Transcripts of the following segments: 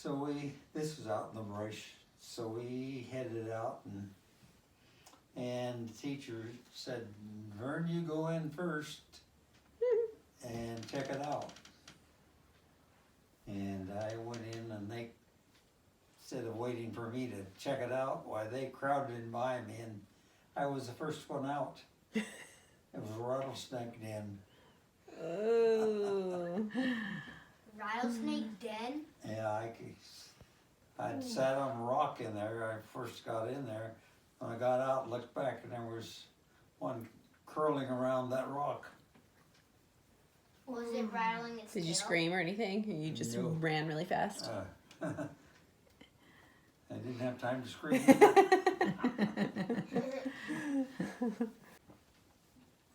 So this was out in the brush, so we headed out and the teacher said, Vern, you go in first and check it out. And I went in and they, instead of waiting for me to check it out, why they crowded in by me and I was the first one out. It was a rattlesnake den. Oh. Rattlesnake den? Yeah, I'd sat on a rock in there. I first got in there. When I got out and looked back, and there was one curling around that rock. Was it rattling its tail? Did you scream or anything? Or you just No. ran really fast? I didn't have time to scream.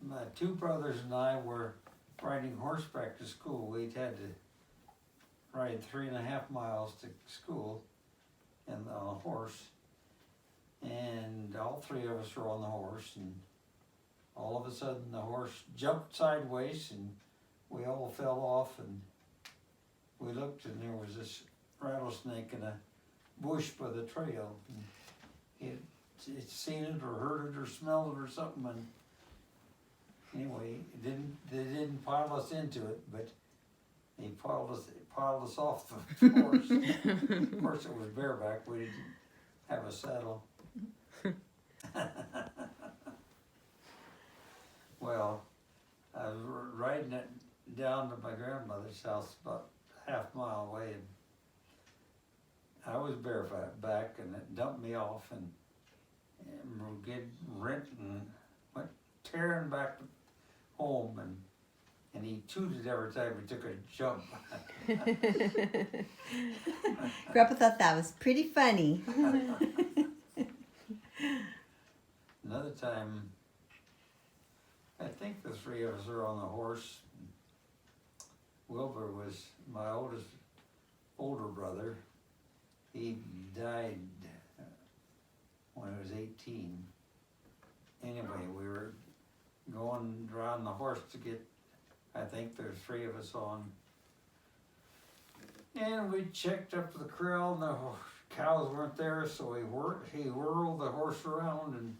My two brothers and I were riding horseback to school. We'd had to ride 3.5 miles to school and on a horse. And all three of us were on the horse, and all of a sudden the horse jumped sideways and we all fell off, and we looked and there was this rattlesnake in a bush by the trail. And it seen it or heard it or smelled it or something, and anyway, they didn't pile us into it, but they piled us off the horse. Of course, it was bareback. We didn't have a saddle. Well, I was riding it down to my grandmother's house about half mile away, and I was bareback, and it dumped me off and get rent and went tearing back home, and he tooted every time he took a jump. Grandpa thought that was pretty funny. Another time, I think the three of us were on the horse. Wilbur was my older brother. He died when I was 18. Anyway, we were going around the horse to get, I think there's three of us on. And we checked up to the corral and the cows weren't there, so he whirled the horse around and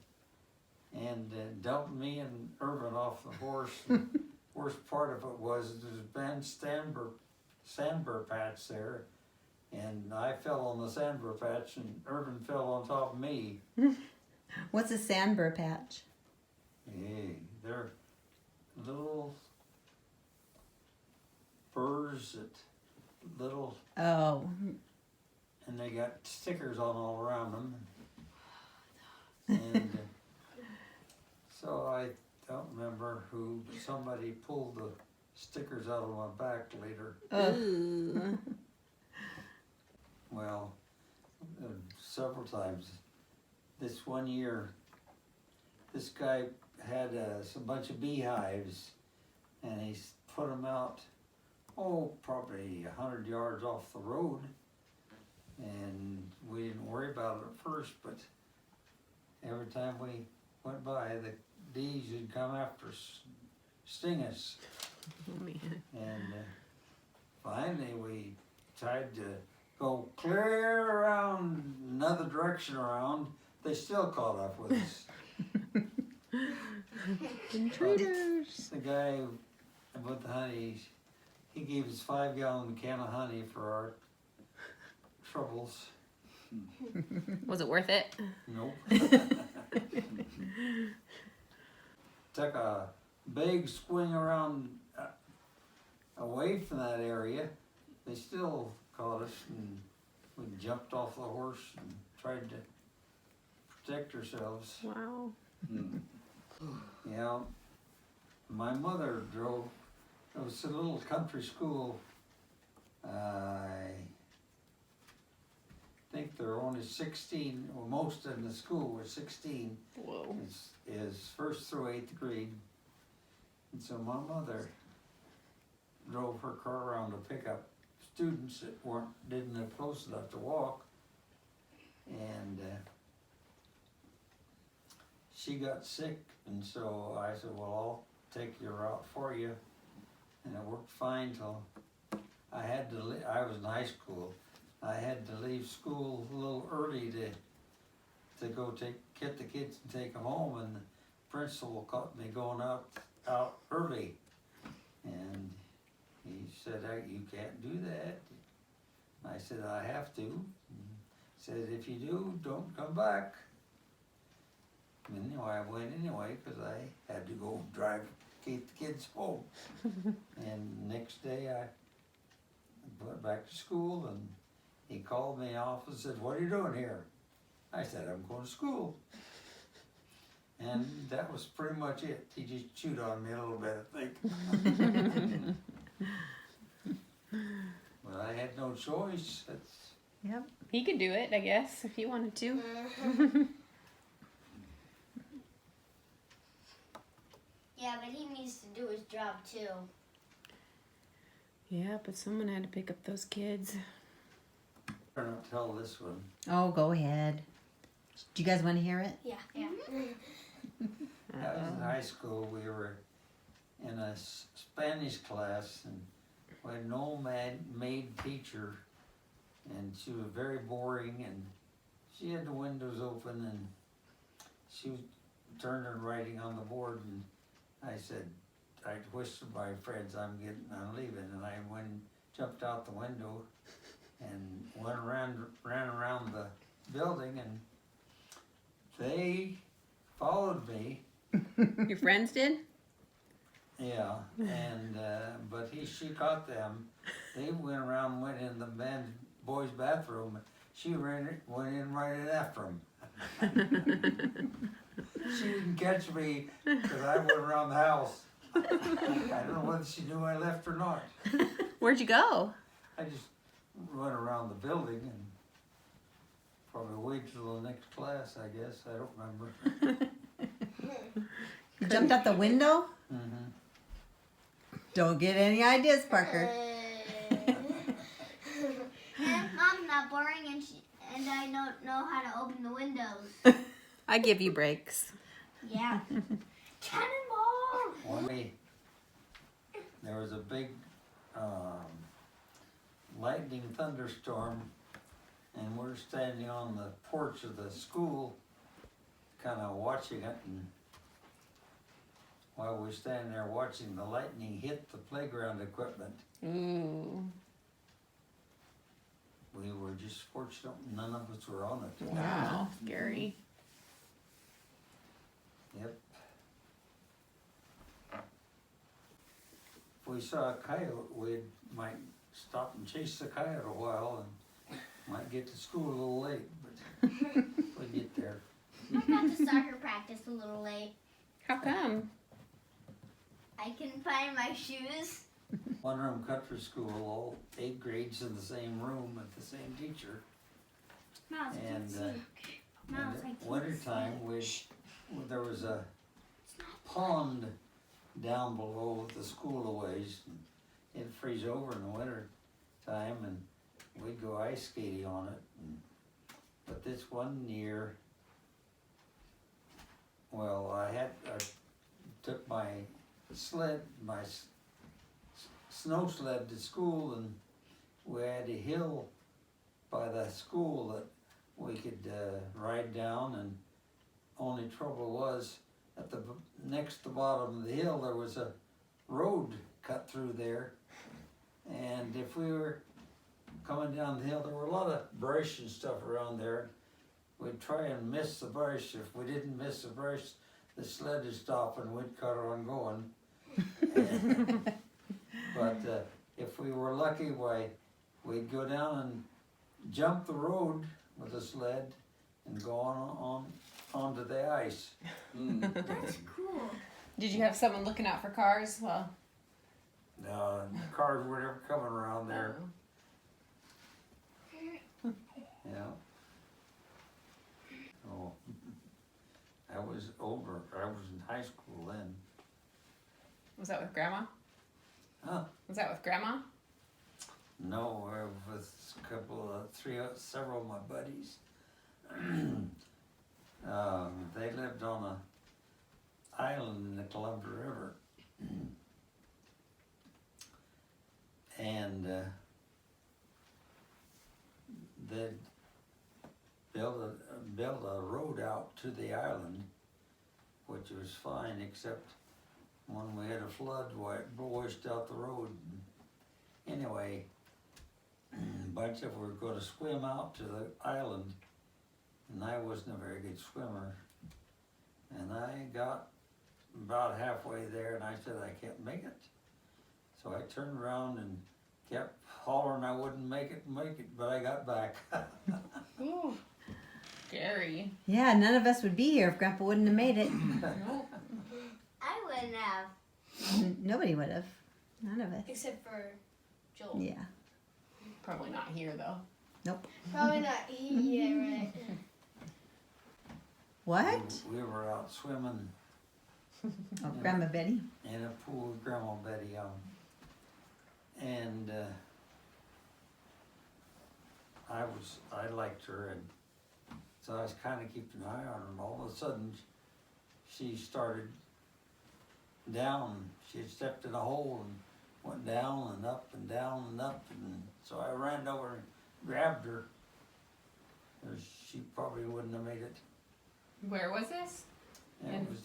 dumped me and Irvin off the horse. Worst part of it was there's been sandbur patch there, and I fell on the sandbur patch and Irvin fell on top of me. What's a sandbur patch? Hey, they're little burrs that little, Oh. and they got stickers on all around them. And so I don't remember who, but somebody pulled the stickers out of my back later. Ooh. Well, several times. This one year, this guy had a bunch of beehives, and he put them out, probably 100 yards off the road. And we didn't worry about it at first, but every time we went by, the bees would come after us, sting us. Oh, man. And finally we tried to go clear around, another direction around. They still caught up with us. Intruders. The guy with the honey, he gave us 5-gallon can of honey for our troubles. Was it worth it? Nope. Took a big swing around away from that area. They still caught us, and we jumped off the horse and tried to protect ourselves. Wow. Yeah, my mother drove. It was a little country school. I think there were only 16, well, most in the school were 16. Whoa. Is 1st through 8th grade. And so my mother drove her car around to pick up students that didn't live close enough to walk. And she got sick, and so I said, well, I'll take your route for you. And it worked fine till I was in high school. I had to leave school a little early to go get the kids and take them home, and the principal caught me going out early, and he said, "You can't do that." I said, "I have to." He said, "If you do, don't come back." And anyway, I went anyway because I had to go keep the kids home. And next day I went back to school, and he called me off and said, "What are you doing here?" I said, "I'm going to school." And that was pretty much it. He just chewed on me a little bit, I think. But I had no choice. Yep. He could do it, I guess, if he wanted to. Yeah, but he needs to do his job too. Yeah, but someone had to pick up those kids. I don't tell this one. Oh, go ahead. Do you guys want to hear it? Yeah. I was in high school. We were in a Spanish class, and we had an old maid teacher, and she was very boring, and she had the windows open, and she turned her writing on the board, and I said, I whispered to my friends, I'm leaving, and I jumped out the window and ran around the building, and they followed me. Your friends did? Yeah, and but she caught them. They went in the boys' bathroom. She went in right in after them. She didn't catch me because I went around the house. I don't know whether she knew I left or not. Where'd you go? I just went around the building and probably waited till the next class, I guess. I don't remember. You jumped out the window? Mm-hmm. Don't get any ideas, Parker. And Mom's not boring, and I don't know how to open the windows. I give you breaks. Yeah. Cannonball! One day, there was a big lightning thunderstorm, and we're standing on the porch of the school, kind of watching it, and while we're standing there watching, the lightning hit the playground equipment. Ooh. We were just fortunate none of us were on it. Wow. Scary. Yep. If we saw a coyote, we might stop and chase the coyote a while, and might get to school a little late, but we'd get there. I got to soccer practice a little late. How come? I couldn't find my shoes. One-room country school, all 8 grades in the same room with the same teacher. Mouse, I And can't see. in Mouse, I the can't wintertime, there was a pond down below the school a ways. It'd freeze over in the winter time, and we'd go ice skating on it. But this one year, well, I took my snow sled to school, and we had a hill by the school that we could ride down, and only trouble was at next to the bottom of the hill there was a road cut through there, and if we were coming down the hill there were a lot of brush and stuff around there. We'd try and miss the brush. If we didn't miss the brush, the sled would stop and we'd cut on going. But if we were lucky, we'd go down and jump the road with the sled and go onto the ice. That's cool. Did you have someone looking out for cars? Well, No, cars were never coming around there. Yeah. Oh, I was older. I was in high school then. was that with Grandma? Huh? Was that with Grandma? No, I was several of my buddies. They lived on a island in the Columbia River, and they'd built a road out to the island, which was fine, except when we had a flood, it washed out the road. Anyway, a bunch of were gonna swim out to the island, and I wasn't a very good swimmer. And I got about halfway there, and I said, I can't make it. So I turned around and kept hollering I wouldn't make it, but I got back. Ooh, scary. Yeah, none of us would be here if Grandpa wouldn't have made it. Nope. I wouldn't have, Nobody would have. None of us. except for Joel. Yeah. Probably not here though. Nope. Probably not. Yeah, right. What? We were out swimming Oh, Grandma Betty. in a pool with Grandma Betty on. And I liked her, and so I was kind of keeping an eye on her, and all of a sudden she started down. She had stepped in a hole and went down and up and down and up, and so I ran over and grabbed her. Or she probably wouldn't have made it. Where was this? And it was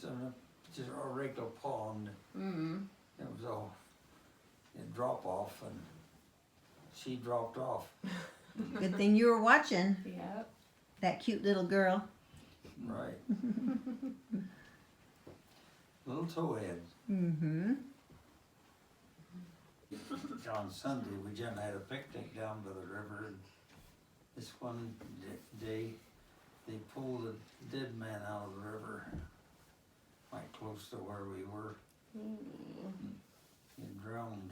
just a regular pond. Mm. It was a drop off, and she dropped off. Good thing you were watching Yep. that cute little girl. Right. Little towhead. Mm-hmm. On Sunday, we generally had a picnic down by the river, and this one day, they pulled a dead man out of the river, quite close to where we were. Ooh. He drowned.